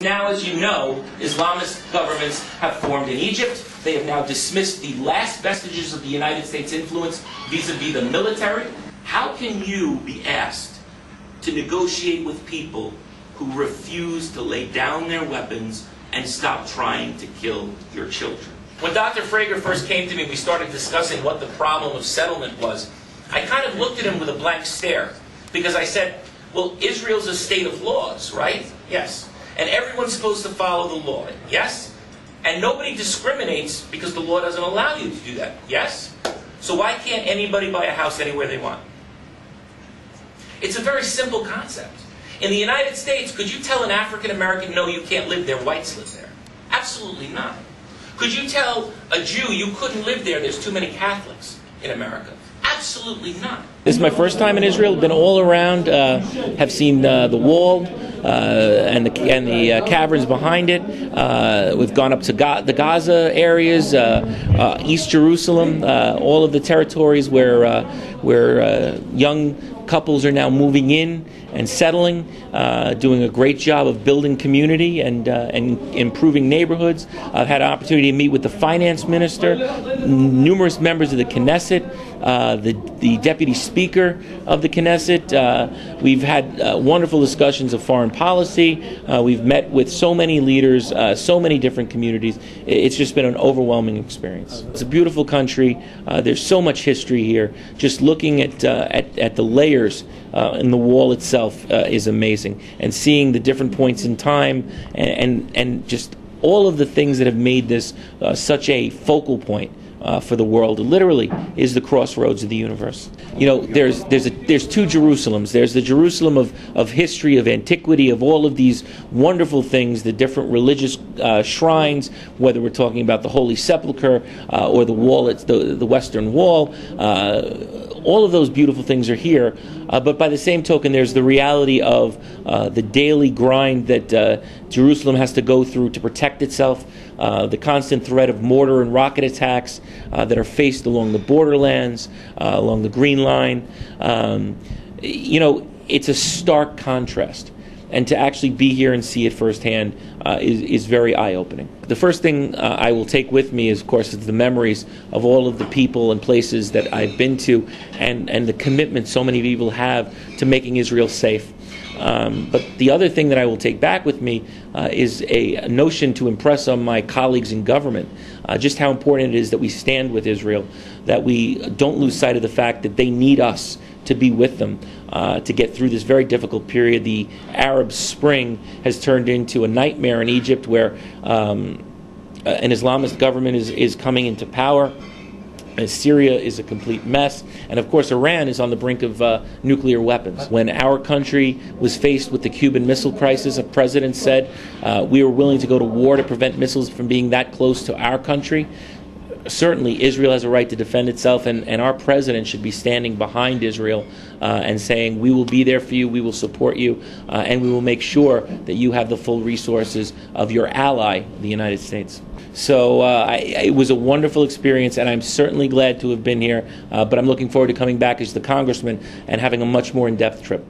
Now, as you know, Islamist governments have formed in Egypt. They have now dismissed the last vestiges of the United States influence vis-a-vis the military. How can you be asked to negotiate with people who refuse to lay down their weapons and stop trying to kill your children? When Dr. Frager first came to me, we started discussing what the problem of settlement was. I kind of looked at him with a blank stare, because I said, well, Israel's a state of laws, right? Yes. And everyone's supposed to follow the law, yes? And nobody discriminates because the law doesn't allow you to do that, yes? So why can't anybody buy a house anywhere they want? It's a very simple concept. In the United States, could you tell an African American, no, you can't live there, whites live there? Absolutely not. Could you tell a Jew you couldn't live there, there's too many Catholics in America? Absolutely not. This is my first time in Israel. Been all around, have seen the wall and the caverns behind it. We've gone up to the Gaza areas, East Jerusalem, all of the territories where young couples are now moving in and settling, doing a great job of building community and improving neighborhoods. I've had an opportunity to meet with the finance minister, numerous members of the Knesset, the deputy speaker of the Knesset. We've had wonderful discussions of foreign policy. We've met with so many leaders, so many different communities. It's just been an overwhelming experience. It's a beautiful country. There's so much history here. Just looking at the layers in the wall itself is amazing, and seeing the different points in time and just all of the things that have made this such a focal point for the world. It literally is the crossroads of the universe. You know, there's two Jerusalems. There's the Jerusalem of history, of antiquity, of all of these wonderful things, the different religious shrines, whether we're talking about the Holy Sepulchre or the wall, it's the Western Wall. All of those beautiful things are here, but by the same token, there's the reality of the daily grind that Jerusalem has to go through to protect itself, the constant threat of mortar and rocket attacks that are faced along the borderlands, along the Green Line. You know, it's a stark contrast. And to actually be here and see it firsthand is very eye-opening. The first thing I will take with me is, of course, the memories of all of the people and places that I've been to, and the commitment so many people have to making Israel safe. But the other thing that I will take back with me is a notion to impress on my colleagues in government just how important it is that we stand with Israel, that we don't lose sight of the fact that they need us to be with them to get through this very difficult period. The Arab Spring has turned into a nightmare in Egypt, where an Islamist government is coming into power. And Syria is a complete mess. And of course, Iran is on the brink of nuclear weapons. When our country was faced with the Cuban Missile Crisis, a president said we were willing to go to war to prevent missiles from being that close to our country. Certainly, Israel has a right to defend itself, and our president should be standing behind Israel and saying, we will be there for you, we will support you, and we will make sure that you have the full resources of your ally, the United States. So it was a wonderful experience, and I'm certainly glad to have been here, but I'm looking forward to coming back as the congressman and having a much more in-depth trip.